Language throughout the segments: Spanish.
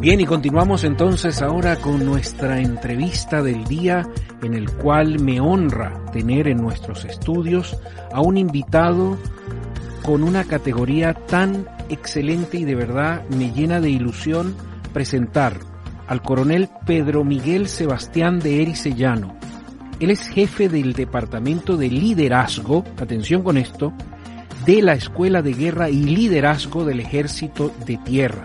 Bien, y continuamos entonces ahora con nuestra entrevista del día, en el cual me honra tener en nuestros estudios a un invitado con una categoría tan excelente, y de verdad me llena de ilusión presentar al coronel Pedro Miguel Sebastián de Ericellano. Él es jefe del Departamento de Liderazgo, atención con esto, de la Escuela de Guerra y Liderazgo del Ejército de Tierra.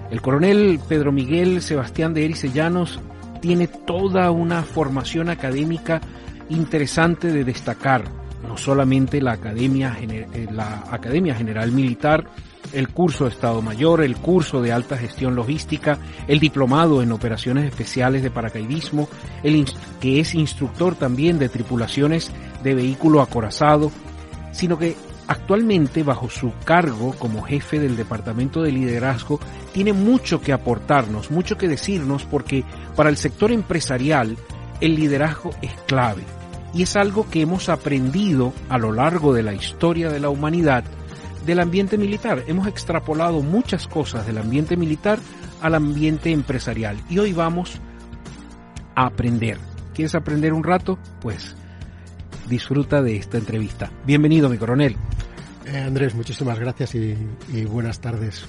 El coronel Pedro Miguel Sebastián de Ericellanos tiene toda una formación académica interesante de destacar, no solamente la Academia General Militar, el curso de Estado Mayor, el curso de Alta Gestión Logística, el diplomado en Operaciones Especiales de Paracaidismo, que es instructor también de tripulaciones de vehículo acorazado, sino que actualmente, bajo su cargo como jefe del Departamento de Liderazgo, tiene mucho que aportarnos, mucho que decirnos, porque para el sector empresarial el liderazgo es clave. Y es algo que hemos aprendido a lo largo de la historia de la humanidad del ambiente militar. Hemos extrapolado muchas cosas del ambiente militar al ambiente empresarial. Y hoy vamos a aprender. ¿Quieres aprender un rato? Pues disfruta de esta entrevista. Bienvenido, mi coronel. Andrés, muchísimas gracias y buenas tardes.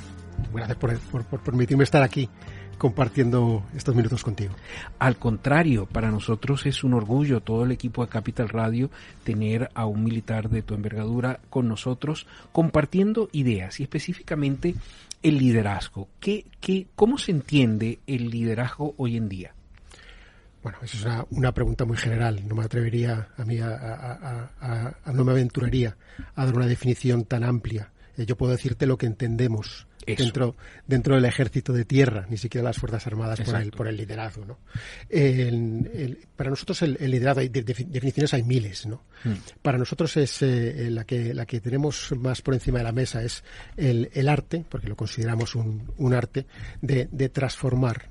Gracias por permitirme estar aquí compartiendo estos minutos contigo. Al contrario, para nosotros es un orgullo, todo el equipo de Capital Radio, tener a un militar de tu envergadura con nosotros compartiendo ideas y específicamente el liderazgo. ¿Cómo se entiende el liderazgo hoy en día? Bueno, eso es una pregunta muy general. No me atrevería no me aventuraría a dar una definición tan amplia. Yo puedo decirte lo que entendemos dentro del Ejército de Tierra, ni siquiera las Fuerzas Armadas por el liderazgo, ¿no? Para nosotros el liderazgo, definiciones hay miles, ¿no? Para nosotros es la que tenemos más por encima de la mesa es el arte, porque lo consideramos un arte, de transformar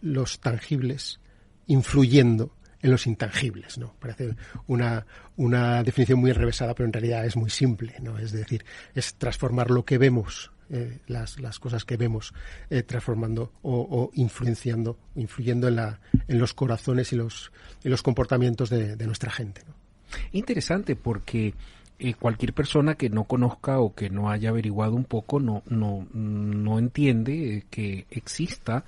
los tangibles influyendo en los intangibles, ¿no? Parece una definición muy enrevesada, pero en realidad es muy simple, ¿no? Es decir, es transformar lo que vemos, las cosas que vemos, transformando o influyendo en los corazones y los comportamientos de nuestra gente, ¿no? Interesante, porque cualquier persona que no conozca o que no haya averiguado un poco no entiende que exista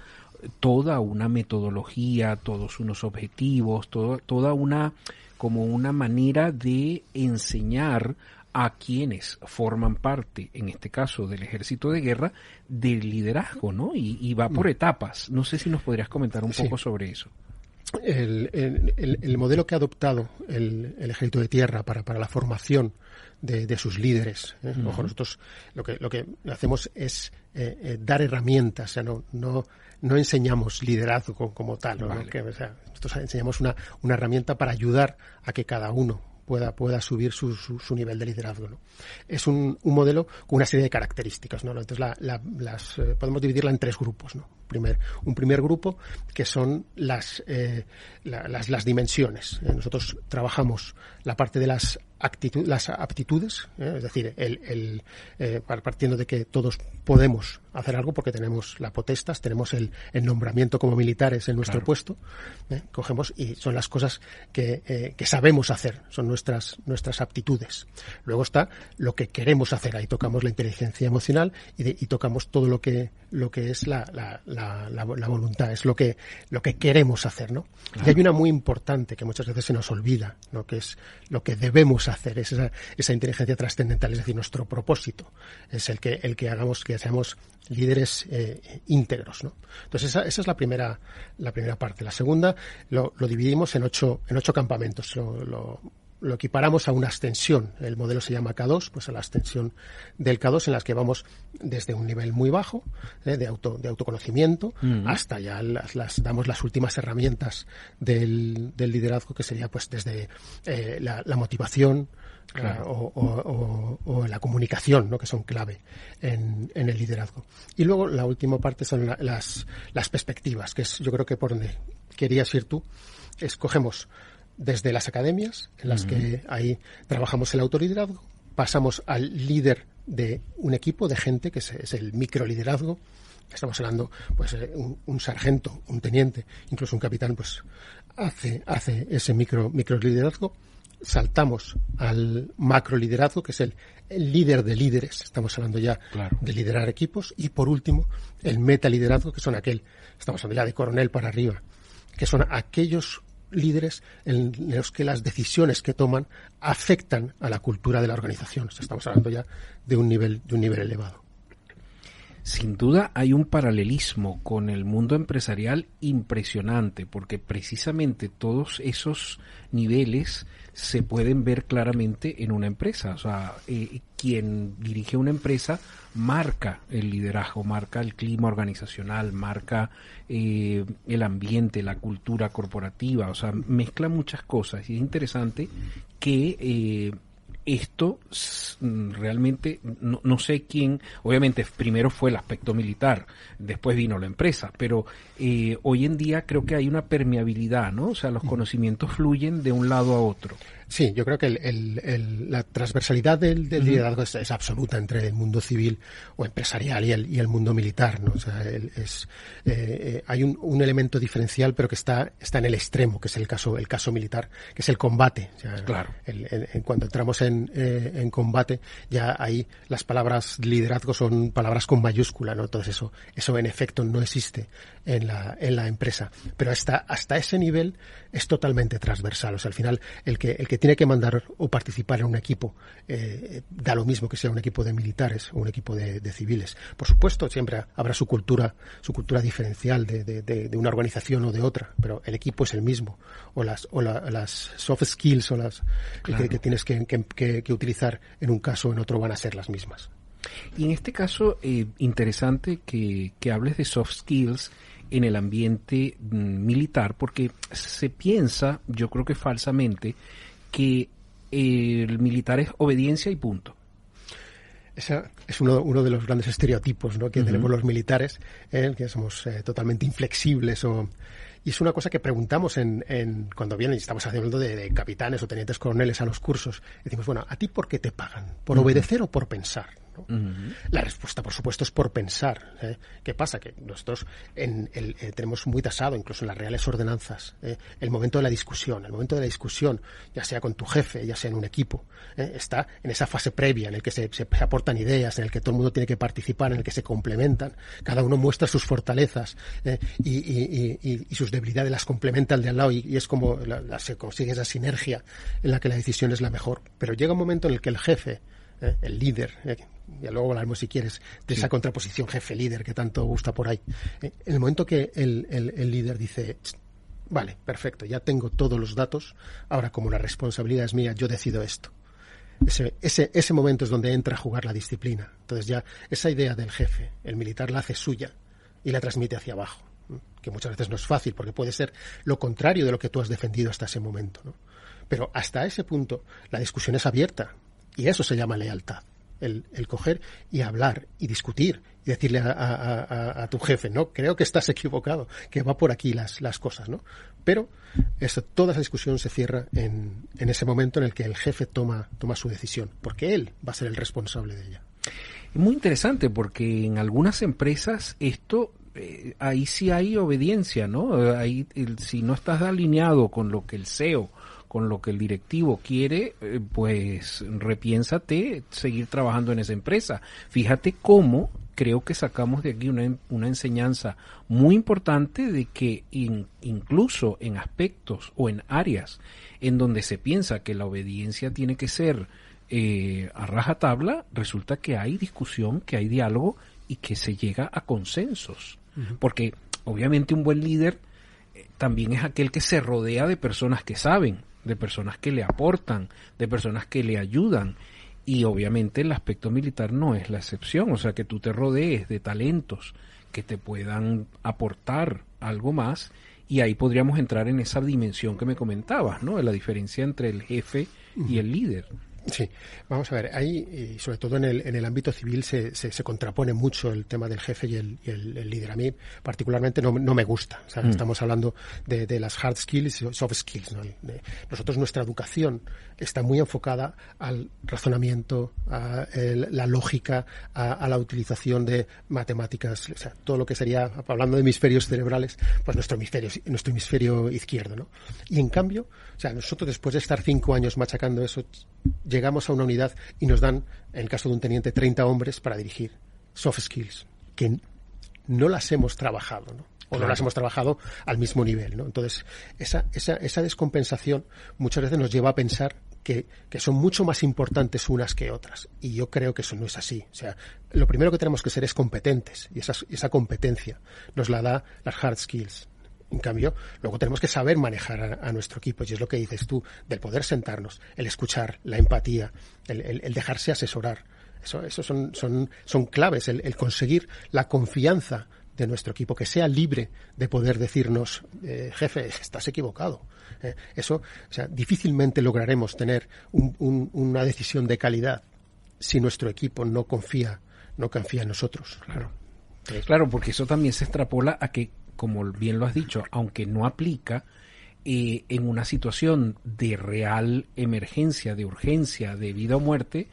toda una metodología, todos unos objetivos, toda una manera de enseñar a quienes forman parte, en este caso del Ejército de Guerra, del liderazgo, ¿no? Y va por etapas. No sé si nos podrías comentar un poco sobre eso. El modelo que ha adoptado el Ejército de Tierra para la formación de sus líderes, ojo, nosotros lo que hacemos es dar herramientas, o sea, no enseñamos liderazgo como tal, ¿no? Vale. Nosotros enseñamos una herramienta para ayudar a que cada uno pueda subir su nivel de liderazgo, ¿no? Es un modelo con una serie de características, ¿no? Entonces podemos dividirla en tres grupos, ¿no? Un primer grupo que son las dimensiones. Nosotros trabajamos la parte de las aptitudes, es decir, partiendo de que todos podemos hacer algo porque tenemos la potestas, tenemos el nombramiento como militares en nuestro puesto, cogemos y son las cosas que sabemos hacer, son nuestras aptitudes. Luego está lo que queremos hacer, ahí tocamos la inteligencia emocional y tocamos todo lo que es la voluntad, es lo que queremos hacer, ¿no? Claro. Y hay una muy importante que muchas veces se nos olvida, ¿no? Que es lo que debemos hacer, es esa inteligencia trascendental, es decir, nuestro propósito, es el que hagamos que seamos líderes íntegros, ¿no? Entonces esa es la primera parte. La segunda lo dividimos en ocho campamentos. Lo equiparamos a una ascensión. El modelo se llama K2, pues a la ascensión del K2 en las que vamos desde un nivel muy bajo de autoconocimiento hasta ya damos las últimas herramientas del liderazgo, que sería pues desde la motivación, claro, o la comunicación, ¿no? Que son clave en el liderazgo. Y luego la última parte son las perspectivas, que es, yo creo que por donde querías ir tú. Escogemos desde las academias, en las que ahí trabajamos el autoliderazgo, pasamos al líder de un equipo de gente, que es el microliderazgo, Estamos hablando, pues, un sargento, un teniente, incluso un capitán, pues, hace ese micro liderazgo. Saltamos al macro liderazgo, que es el líder de líderes. Estamos hablando ya de liderar equipos. Y por último, el meta liderazgo, que son estamos hablando ya de coronel para arriba, que son aquellos líderes en los que las decisiones que toman afectan a la cultura de la organización. Estamos hablando ya de un nivel elevado. Sin duda hay un paralelismo con el mundo empresarial impresionante, porque precisamente todos esos niveles se pueden ver claramente en una empresa. O sea, quien dirige una empresa marca el liderazgo, marca el clima organizacional, marca el ambiente, la cultura corporativa. O sea, mezcla muchas cosas y es interesante que esto realmente no sé quién, obviamente primero fue el aspecto militar, después vino la empresa, pero hoy en día creo que hay una permeabilidad, ¿no? O sea, los conocimientos fluyen de un lado a otro. Sí, yo creo que la transversalidad del liderazgo es absoluta entre el mundo civil o empresarial y el mundo militar, ¿no? O sea, hay un elemento diferencial, pero que está en el extremo, que es el caso militar, que es el combate. O sea, claro. Cuando entramos en combate, ya ahí las palabras liderazgo son palabras con mayúscula, ¿no? Entonces eso en efecto no existe en la empresa. Pero hasta ese nivel es totalmente transversal. O sea, al final el que tiene que mandar o participar en un equipo da lo mismo que sea un equipo de militares o un equipo de civiles. Por supuesto, siempre habrá su cultura diferencial de una organización o de otra, pero el equipo es el mismo. O las soft skills o las claro. que tienes que utilizar en un caso o en otro van a ser las mismas. Y en este caso, interesante que hables de soft skills en el ambiente militar, porque se piensa, yo creo que falsamente, que el militar es obediencia y punto. Ese es uno de los grandes estereotipos, ¿no? Que tenemos los militares, que somos totalmente inflexibles y es una cosa que preguntamos cuando vienen y estamos hablando de capitanes o tenientes coroneles a los cursos. Decimos, bueno, ¿a ti por qué te pagan? ¿Por obedecer o por pensar? ¿No? La respuesta, por supuesto, es por pensar. ¿Qué pasa? Que nosotros tenemos muy tasado, incluso en las reales ordenanzas, el momento de la discusión. El momento de la discusión, ya sea con tu jefe, ya sea en un equipo, está en esa fase previa en el que se aportan ideas, en el que todo el mundo tiene que participar, en el que se complementan. Cada uno muestra sus fortalezas y sus debilidades las complementa al de al lado y es como se consigue esa sinergia en la que la decisión es la mejor. Pero llega un momento en el que el jefe, el líder, ya luego hablaremos si quieres de esa contraposición jefe-líder que tanto gusta por ahí. En el momento que el líder dice, vale, perfecto, ya tengo todos los datos, ahora como la responsabilidad es mía, yo decido esto. Ese momento es donde entra a jugar la disciplina. Entonces ya esa idea del jefe, el militar la hace suya y la transmite hacia abajo, que muchas veces no es fácil porque puede ser lo contrario de lo que tú has defendido hasta ese momento, ¿no? Pero hasta ese punto la discusión es abierta y eso se llama lealtad. El coger y hablar y discutir y decirle a tu jefe, no, creo que estás equivocado, que va por aquí las cosas, ¿no? Pero toda esa discusión se cierra en ese momento en el que el jefe toma su decisión, porque él va a ser el responsable de ella. Es muy interesante porque en algunas empresas esto, ahí sí hay obediencia, ¿no? Ahí, si no estás alineado con lo que el CEO, con lo que el directivo quiere, pues repiénsate seguir trabajando en esa empresa. Fíjate cómo creo que sacamos de aquí una enseñanza muy importante de que incluso en aspectos o en áreas en donde se piensa que la obediencia tiene que ser a rajatabla, resulta que hay discusión, que hay diálogo y que se llega a consensos. Porque obviamente un buen líder también es aquel que se rodea de personas que saben, de personas que le aportan, de personas que le ayudan. Y obviamente el aspecto militar no es la excepción, o sea, que tú te rodees de talentos que te puedan aportar algo más, y ahí podríamos entrar en esa dimensión que me comentabas, ¿no? De la diferencia entre el jefe y el líder. Sí, vamos a ver, ahí, y sobre todo en el ámbito civil, se contrapone mucho el tema del jefe y el líder. A mí, particularmente, no me gusta. O sea, estamos hablando de las hard skills y soft skills, ¿no? Nosotros, nuestra educación está muy enfocada al razonamiento, a la lógica, a la utilización de matemáticas, o sea, todo lo que sería, hablando de hemisferios cerebrales, pues nuestro hemisferio izquierdo, ¿no? Y en cambio, o sea, nosotros después de estar 5 años machacando eso, llegamos a una unidad y nos dan, en el caso de un teniente, 30 hombres para dirigir. Soft skills, que no las hemos trabajado, ¿no? O no las hemos trabajado al mismo nivel, ¿no? Entonces, esa descompensación muchas veces nos lleva a pensar que son mucho más importantes unas que otras. Y yo creo que eso no es así. O sea, lo primero que tenemos que ser es competentes. Y esa competencia nos la da las hard skills. En cambio, luego tenemos que saber manejar a nuestro equipo, y es lo que dices tú, del poder sentarnos, el escuchar, la empatía, el dejarse asesorar. Eso son claves, el conseguir la confianza de nuestro equipo, que sea libre de poder decirnos, jefe, estás equivocado. O sea, difícilmente lograremos tener una decisión de calidad si nuestro equipo no confía en nosotros. Claro, porque eso también se extrapola a que, como bien lo has dicho, aunque no aplica en una situación de real emergencia, de urgencia, de vida o muerte,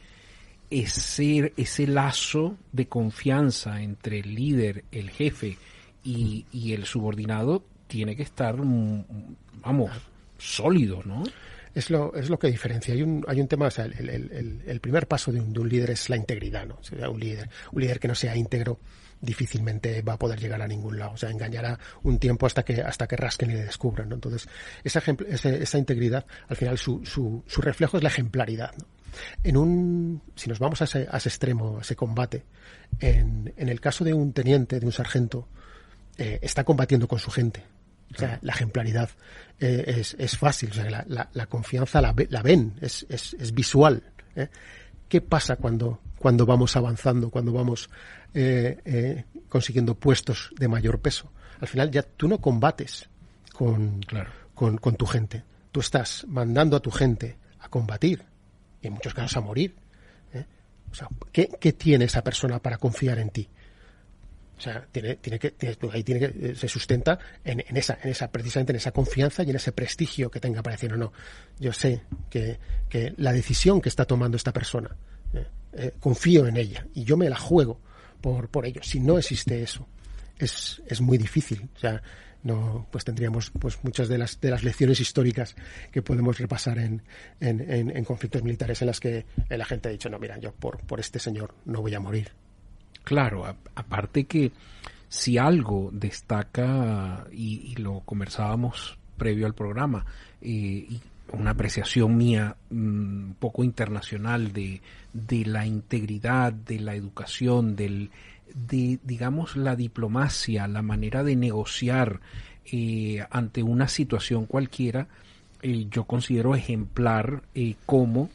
ese lazo de confianza entre el líder, el jefe y el subordinado tiene que estar, sólido, ¿no? Es lo que diferencia. Hay un tema, o sea, el primer paso de un líder es la integridad, ¿no? O sea, un líder que no sea íntegro difícilmente va a poder llegar a ningún lado. O sea, engañará un tiempo hasta que rasquen y le descubran, ¿no? Entonces, esa integridad, al final, su reflejo es la ejemplaridad, ¿no? Si nos vamos a ese extremo, a ese combate, en el caso de un teniente, de un sargento, está combatiendo con su gente. O sea, la ejemplaridad es fácil, o sea, la confianza la ven, es visual, ¿eh? ¿Qué pasa cuando vamos avanzando, cuando vamos consiguiendo puestos de mayor peso? Al final ya tú no combates con tu gente, tú estás mandando a tu gente a combatir y en muchos casos a morir, ¿eh? O sea, ¿qué tiene esa persona para confiar en ti? O sea, se sustenta en esa precisamente en esa confianza y en ese prestigio que tenga para decir, no, yo sé que la decisión que está tomando esta persona, confío en ella y yo me la juego por ello. Si no existe eso, es muy difícil. O sea, no, pues tendríamos pues muchas de las lecciones históricas que podemos repasar en conflictos militares en las que la gente ha dicho, no, mira, yo por este señor no voy a morir. Claro, aparte que si algo destaca, y lo conversábamos previo al programa, y una apreciación mía un poco internacional de la integridad, de la educación, de digamos la diplomacia, la manera de negociar ante una situación cualquiera, yo considero ejemplar cómo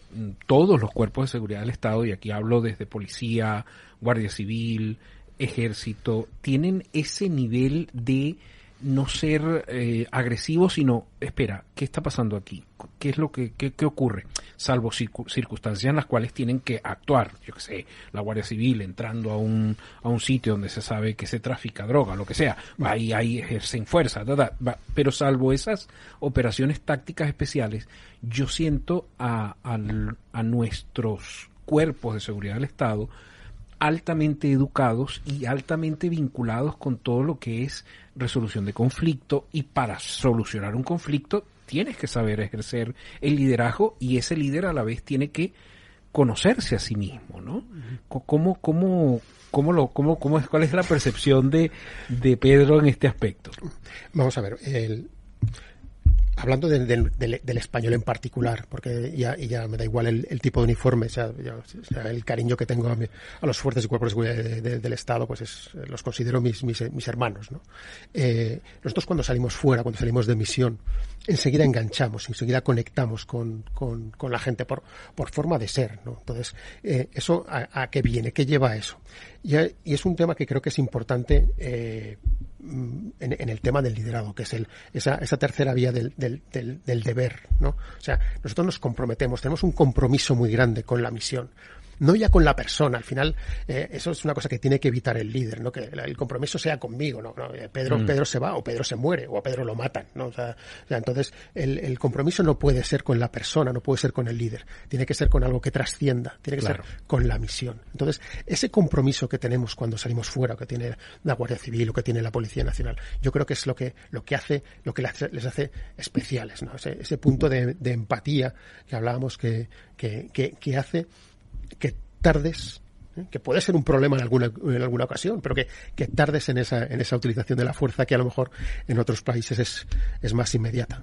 todos los cuerpos de seguridad del Estado, y aquí hablo desde policía, Guardia Civil, Ejército, tienen ese nivel de no ser agresivos, sino, espera, ¿qué está pasando aquí? ¿Qué es lo qué ocurre? Salvo circunstancias en las cuales tienen que actuar, yo qué sé, la Guardia Civil entrando a un sitio donde se sabe que se trafica droga, lo que sea, ahí ejercen fuerza, pero salvo esas operaciones tácticas especiales, yo siento a nuestros cuerpos de seguridad del Estado altamente educados y altamente vinculados con todo lo que es resolución de conflicto, y para solucionar un conflicto tienes que saber ejercer el liderazgo, y ese líder a la vez tiene que conocerse a sí mismo, ¿no? ¿Cuál es la percepción de Pedro en este aspecto? Vamos a ver, hablando del español en particular, porque ya me da igual el tipo de uniforme, o sea, el cariño que tengo a los fuerzas y cuerpos de seguridad del Estado, pues los considero mis hermanos, ¿no? Nosotros cuando salimos fuera, cuando salimos de misión, enseguida enganchamos, enseguida conectamos con la gente por forma de ser, ¿no? Entonces, ¿eso a qué viene? ¿Qué lleva a eso? Y es un tema que creo que es importante en el tema del liderazgo, que es esa tercera vía del deber, ¿no? O sea, nosotros nos comprometemos, tenemos un compromiso muy grande con la misión. No ya con la persona, al final eso es una cosa que tiene que evitar el líder, ¿no? Que el compromiso sea conmigo, ¿no? Pedro se va, o Pedro se muere, o a Pedro lo matan, ¿no? O sea, entonces el compromiso no puede ser con la persona, no puede ser con el líder, tiene que ser con algo que trascienda, tiene que ser con la misión. Entonces, ese compromiso que tenemos cuando salimos fuera, o que tiene la Guardia Civil, o que tiene la Policía Nacional, yo creo que es lo que les hace especiales, ¿no? Ese punto de empatía que hablábamos que hace que tardes, que puede ser un problema en alguna ocasión, pero que tardes en esa utilización de la fuerza que a lo mejor en otros países es más inmediata.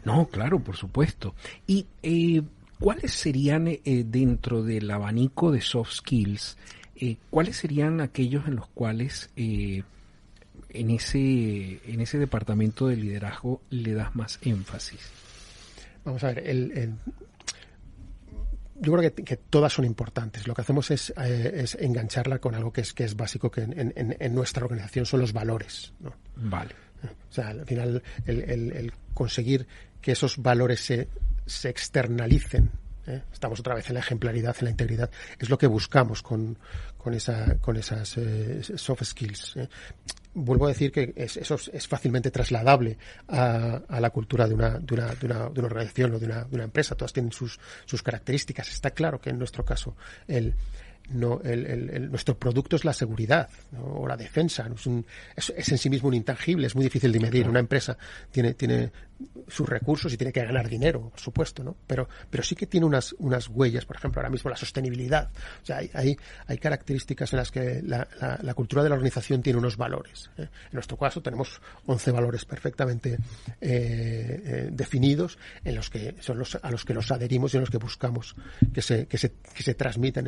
No, claro, por supuesto. ¿Y cuáles serían, dentro del abanico de soft skills, cuáles serían aquellos en los cuales en ese departamento de liderazgo le das más énfasis? Vamos a ver, yo creo que todas son importantes. Lo que hacemos es engancharla con algo que es básico, que en nuestra organización son los valores, ¿no? Vale. O sea, al final el conseguir que esos valores se externalicen, estamos otra vez en la ejemplaridad, en la integridad, es lo que buscamos con esas soft skills. Vuelvo a decir que eso es fácilmente trasladable a la cultura de una organización o de una empresa. Todas tienen sus características. Está claro que en nuestro caso nuestro producto es la seguridad, ¿no? O la defensa, ¿no? Es en sí mismo un intangible, es muy difícil de medir. Una empresa tiene sus recursos y tiene que ganar dinero, por supuesto, ¿no? Pero sí que tiene unas huellas, por ejemplo, ahora mismo la sostenibilidad. O sea, hay características en las que la cultura de la organización tiene unos valores. En nuestro caso tenemos 11 valores perfectamente definidos, en los que son a los que nos adherimos y en los que buscamos que se transmiten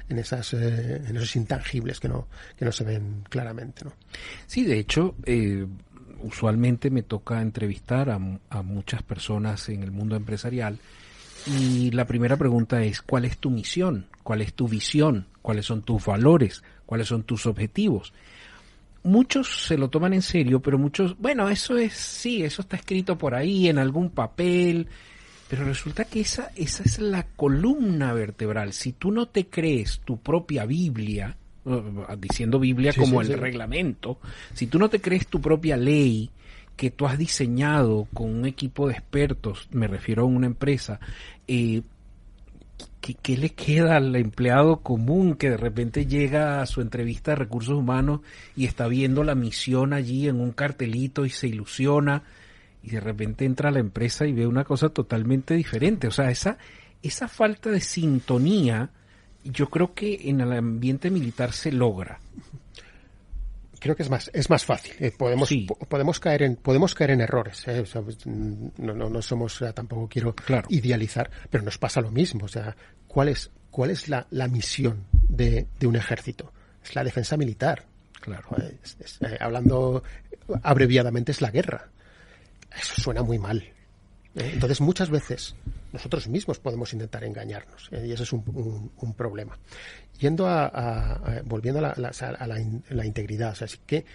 en esos intangibles que no se ven claramente, ¿no? Sí, de hecho, usualmente me toca entrevistar a muchas personas en el mundo empresarial y la primera pregunta es: ¿cuál es tu misión? ¿Cuál es tu visión? ¿Cuáles son tus valores? ¿Cuáles son tus objetivos? Muchos se lo toman en serio, pero muchos, bueno, eso está escrito por ahí en algún papel, pero resulta que esa es la columna vertebral. Si tú no te crees tu propia Biblia, diciendo Biblia como el reglamento, si tú no te crees tu propia ley que tú has diseñado con un equipo de expertos, me refiero a una empresa, ¿qué le queda al empleado común que de repente llega a su entrevista de recursos humanos y está viendo la misión allí en un cartelito y se ilusiona y de repente entra a la empresa y ve una cosa totalmente diferente? O sea, esa falta de sintonía, yo creo que en el ambiente militar se logra. Creo que es más fácil. Podemos caer en errores. O sea, no somos, tampoco quiero idealizar, pero nos pasa lo mismo. O sea, ¿cuál es la misión de un ejército? Es la defensa militar. Claro. Hablando abreviadamente, es la guerra. Eso suena muy mal. Entonces, muchas veces nosotros mismos podemos intentar engañarnos, y ese es un problema. Volviendo a la integridad, o sea, que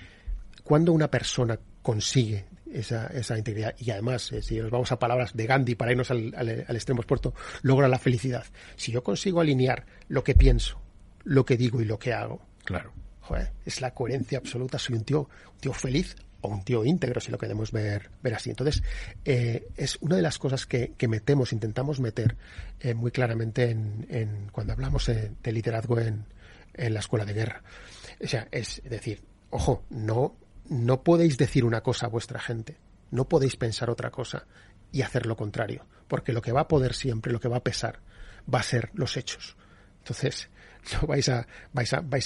cuando una persona consigue esa integridad, y además, si nos vamos a palabras de Gandhi para irnos al extremo expuesto, logra la felicidad. Si yo consigo alinear lo que pienso, lo que digo y lo que hago, claro, joder, es la coherencia absoluta. Soy un tío feliz, o un tío íntegro, si lo queremos ver así. Entonces, es una de las cosas que intentamos meter muy claramente cuando hablamos de liderazgo en la escuela de guerra. O sea, es decir, ojo, no podéis decir una cosa a vuestra gente, no podéis pensar otra cosa y hacer lo contrario, porque lo que va a poder siempre, lo que va a pesar, va a ser los hechos. Entonces, no vais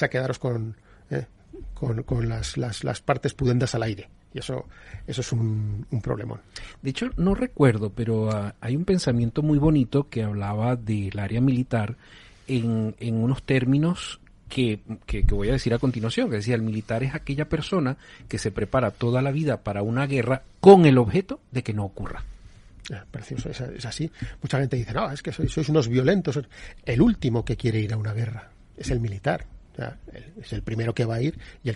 a quedaros con las partes pudendas al aire, y eso es un problemón. De hecho, no recuerdo, pero hay un pensamiento muy bonito que hablaba del área militar en unos términos que voy a decir a continuación, que decía: el militar es aquella persona que se prepara toda la vida para una guerra con el objeto de que no ocurra. Precioso, es así. Mucha gente dice: no, es que sois unos violentos. El último que quiere ir a una guerra es el militar. Es el primero que va a ir y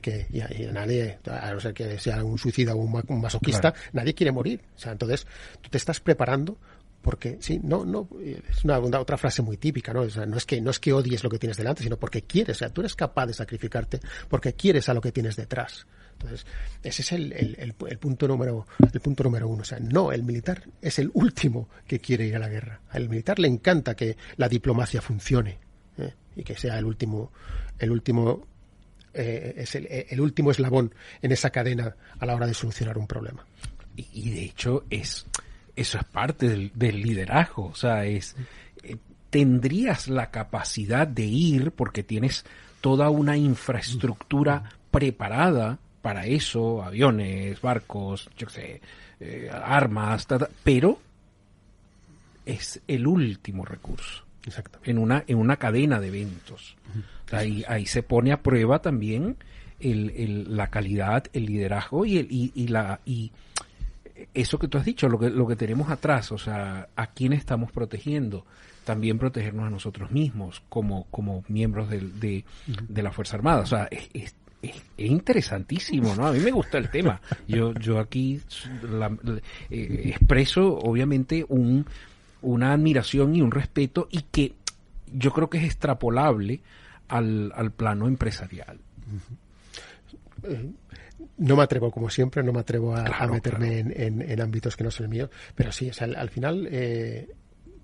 nadie, a no ser que sea un suicida o un masoquista, claro, nadie quiere morir. O sea, entonces tú te estás preparando porque sí, no es otra frase muy típica, ¿no? O sea, no es que odies lo que tienes delante, sino porque quieres. O sea, tú eres capaz de sacrificarte porque quieres a lo que tienes detrás. Entonces, ese es el punto número uno. O sea, no, el militar es el último que quiere ir a la guerra. Al militar le encanta que la diplomacia funcione, y que sea el último eslabón en esa cadena a la hora de solucionar un problema. Y de hecho eso es parte del liderazgo. O sea, tendrías la capacidad de ir porque tienes toda una infraestructura preparada para eso, aviones, barcos, yo qué sé, armas, pero es el último recurso. Exacto. En una cadena de eventos. O sea, ahí se pone a prueba también la calidad, el liderazgo y eso que tú has dicho, lo que tenemos atrás. O sea, ¿a quién estamos protegiendo? También protegernos a nosotros mismos como miembros de la Fuerza Armada. O sea, es interesantísimo, ¿no? A mí me gusta el tema. Yo aquí expreso, obviamente, una admiración y un respeto, y que yo creo que es extrapolable al plano empresarial. No me atrevo, como siempre, a meterme claro. en ámbitos que no son el mío, pero sí, o sea, al final,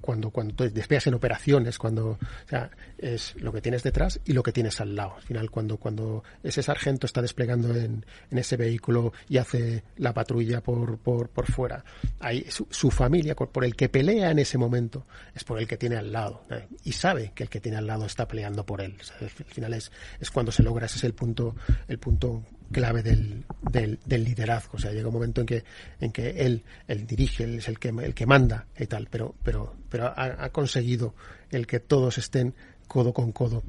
cuando te despegas en operaciones, o sea, es lo que tienes detrás y lo que tienes al lado. Al final, cuando ese sargento está desplegando en ese vehículo y hace la patrulla por fuera, ahí su familia, por el que pelea en ese momento, es por el que tiene al lado, y sabe que el que tiene al lado está peleando por él. O sea, al final es cuando se logra, ese es el punto clave del liderazgo. O sea, llega un momento en que él dirige, él es el que manda y tal, pero ha conseguido el que todos estén codo con codo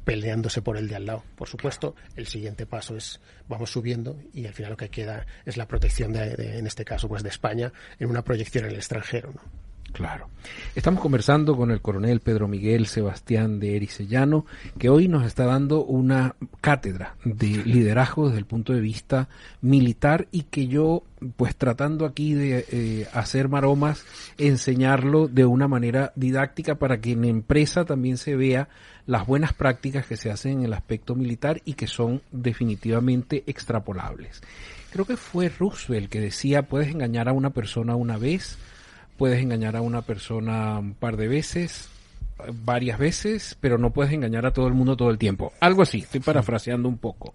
peleándose por el de al lado. Por supuesto, el siguiente paso es vamos subiendo y al final lo que queda es la protección en este caso, pues de España, en una proyección en el extranjero, ¿no? Claro. Estamos conversando con el coronel Pedro Miguel Sebastián de Erisellano, que hoy nos está dando una cátedra de liderazgo desde el punto de vista militar, y que yo, pues tratando aquí de hacer maromas, enseñarlo de una manera didáctica para que en empresa también se vea las buenas prácticas que se hacen en el aspecto militar y que son definitivamente extrapolables. Creo que fue Roosevelt que decía: puedes engañar a una persona una vez, puedes engañar a una persona un par de veces, varias veces, pero no puedes engañar a todo el mundo todo el tiempo. Algo así, estoy parafraseando un poco.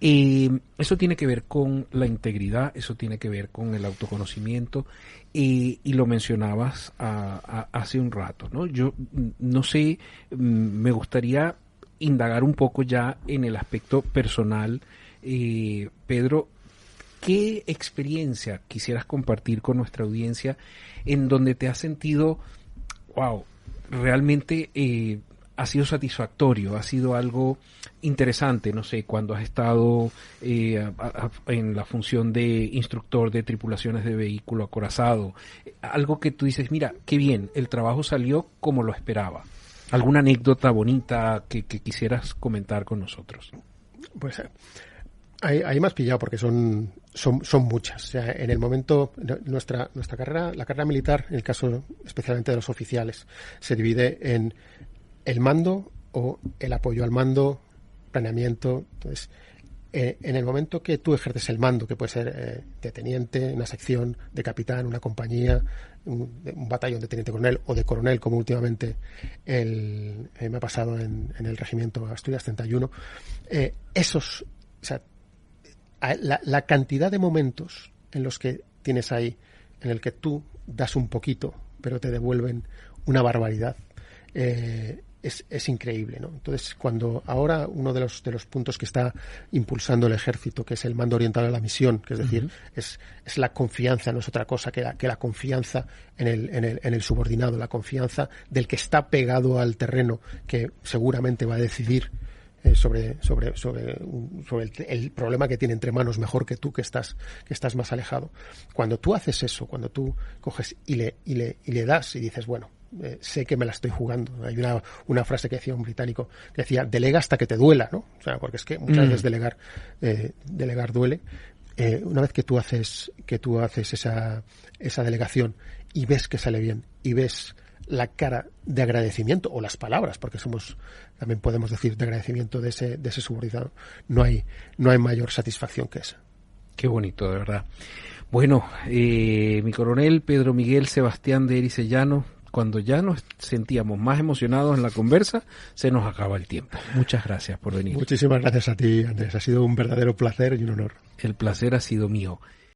Eso tiene que ver con la integridad, eso tiene que ver con el autoconocimiento, y lo mencionabas hace un rato, ¿no? Yo no sé, me gustaría indagar un poco ya en el aspecto personal. Pedro, ¿qué experiencia quisieras compartir con nuestra audiencia en donde te has sentido, wow, realmente ha sido satisfactorio, ha sido algo interesante? No sé, cuando has estado en la función de instructor de tripulaciones de vehículo acorazado, algo que tú dices, mira, qué bien, el trabajo salió como lo esperaba. ¿Alguna anécdota bonita que quisieras comentar con nosotros? Pues ahí me has pillado porque son muchas. O sea, en el momento, nuestra carrera, la carrera militar, en el caso especialmente de los oficiales, se divide en el mando o el apoyo al mando, planeamiento. Entonces, en el momento que tú ejerces el mando, que puede ser de teniente, una sección, de capitán, una compañía, un batallón de teniente coronel o de coronel, como últimamente me ha pasado en el regimiento Asturias 31, o sea, la cantidad de momentos en los que tienes ahí, en el que tú das un poquito, pero te devuelven una barbaridad, es increíble, ¿no? Entonces, cuando ahora uno de los puntos que está impulsando el ejército, que es el mando orientado a la misión, que es decir, es la confianza, no es otra cosa que la confianza en el subordinado, la confianza del que está pegado al terreno, que seguramente va a decidir sobre el problema que tiene entre manos mejor que tú, que estás más alejado. Cuando tú haces eso, cuando tú coges y le das y dices, bueno, sé que me la estoy jugando. Hay una frase que decía un británico que decía, delega hasta que te duela, ¿no? O sea, porque es que muchas veces delegar duele. Una vez que tú haces esa delegación y ves que sale bien y ves la cara de agradecimiento o las palabras, porque también podemos decir de agradecimiento de ese subordinado, no hay mayor satisfacción que esa. Qué bonito, de verdad. Bueno, mi coronel Pedro Miguel Sebastián de Ericellano, cuando ya nos sentíamos más emocionados en la conversa, se nos acaba el tiempo. Muchas gracias por venir. Muchísimas gracias a ti, Andrés. Ha sido un verdadero placer y un honor. El placer ha sido mío.